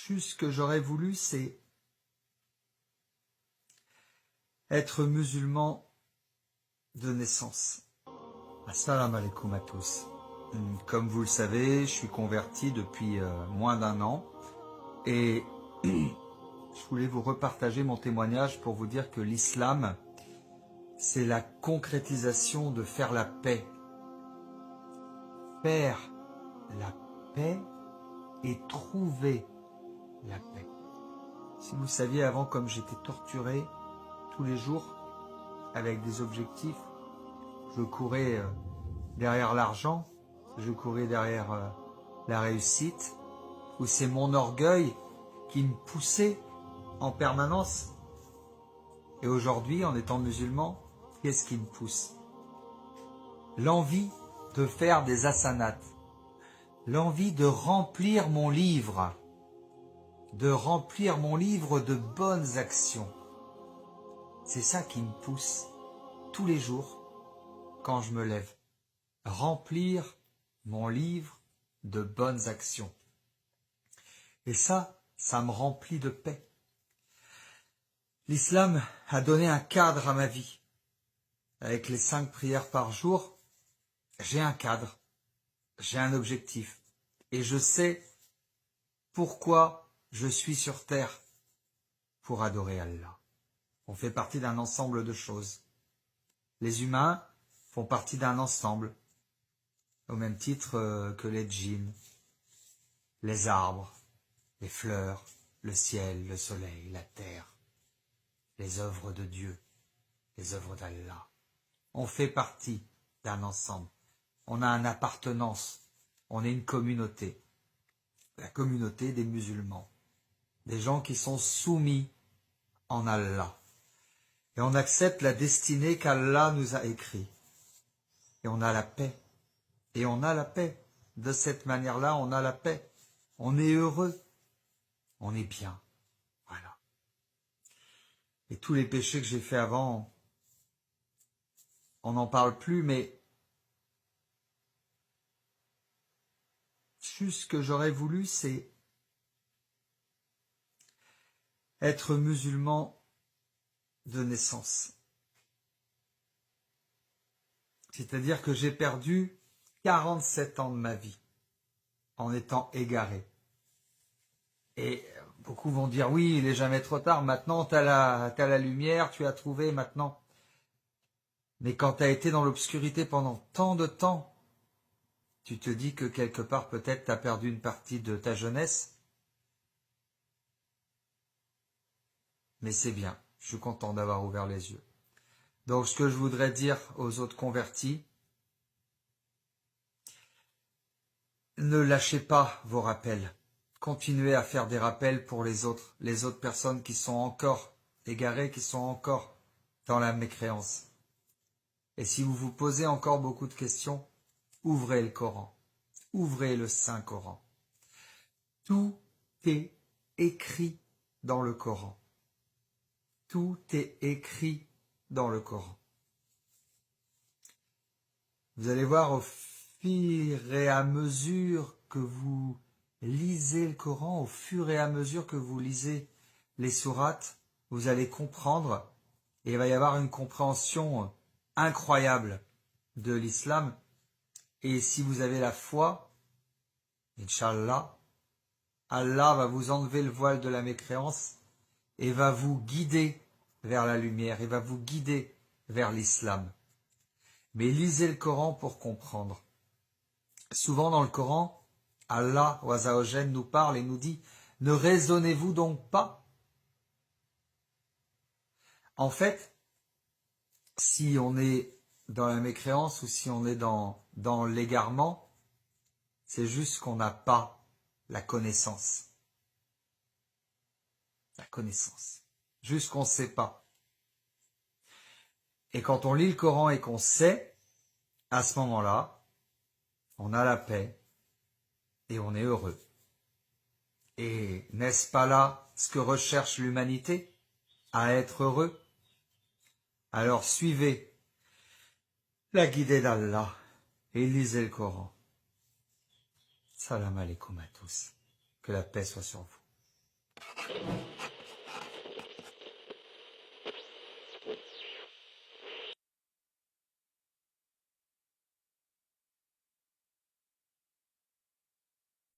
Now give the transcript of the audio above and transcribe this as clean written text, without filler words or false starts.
Juste ce que j'aurais voulu, c'est être musulman de naissance. Assalamu alaikum à tous. Comme vous le savez, je suis converti depuis moins d'un an et je voulais vous repartager mon témoignage pour vous dire que l'islam, c'est la concrétisation de faire la paix. Faire la paix et trouver la paix. Si vous saviez avant comme j'étais torturé tous les jours avec des objectifs, je courais derrière l'argent, je courais derrière la réussite, où c'est mon orgueil qui me poussait en permanence. Et aujourd'hui, en étant musulman, qu'est-ce qui me pousse? L'envie de faire des hasanats, l'envie de remplir mon livre de bonnes actions. C'est ça qui me pousse tous les jours quand je me lève. Remplir mon livre de bonnes actions. Et ça me remplit de paix. L'islam a donné un cadre à ma vie. Avec les 5 prières par jour, j'ai un cadre, j'ai un objectif. Et je sais pourquoi je suis sur terre, pour adorer Allah. On fait partie d'un ensemble de choses. Les humains font partie d'un ensemble, au même titre que les djinns, les arbres, les fleurs, le ciel, le soleil, la terre, les œuvres de Dieu, les œuvres d'Allah. On fait partie d'un ensemble. On a une appartenance. On est une communauté. La communauté des musulmans. Des gens qui sont soumis en Allah. Et on accepte la destinée qu'Allah nous a écrite. Et on a la paix. Et on a la paix. De cette manière-là, on a la paix. On est heureux. On est bien. Voilà. Et tous les péchés que j'ai faits avant, on n'en parle plus, mais juste ce que j'aurais voulu, c'est être musulman de naissance. C'est-à-dire que j'ai perdu 47 ans de ma vie en étant égaré. Et beaucoup vont dire, oui, il n'est jamais trop tard, maintenant tu as la lumière, tu as trouvé maintenant. Mais quand tu as été dans l'obscurité pendant tant de temps, tu te dis que quelque part peut-être tu as perdu une partie de ta jeunesse. Mais c'est bien, je suis content d'avoir ouvert les yeux. Donc ce que je voudrais dire aux autres convertis, ne lâchez pas vos rappels. Continuez à faire des rappels pour les autres personnes qui sont encore égarées, qui sont encore dans la mécréance. Et si vous vous posez encore beaucoup de questions, ouvrez le Coran, ouvrez le Saint-Coran. Tout est écrit dans le Coran. Tout est écrit dans le Coran. Vous allez voir au fur et à mesure que vous lisez le Coran, au fur et à mesure que vous lisez les sourates, vous allez comprendre, et il va y avoir une compréhension incroyable de l'islam. Et si vous avez la foi, Inch'Allah, Allah va vous enlever le voile de la mécréance et va vous guider vers la lumière, et va vous guider vers l'islam. Mais lisez le Coran pour comprendre. Souvent dans le Coran, Allah Azzawajal nous parle et nous dit « Ne raisonnez-vous donc pas ?» En fait, si on est dans la mécréance ou si on est dans l'égarement, c'est juste qu'on n'a pas la connaissance. La connaissance. Juste qu'on ne sait pas. Et quand on lit le Coran et qu'on sait, à ce moment-là, on a la paix et on est heureux. Et n'est-ce pas là ce que recherche l'humanité, à être heureux? Alors suivez la guidée d'Allah et lisez le Coran. Salam alaikum à tous. Que la paix soit sur vous.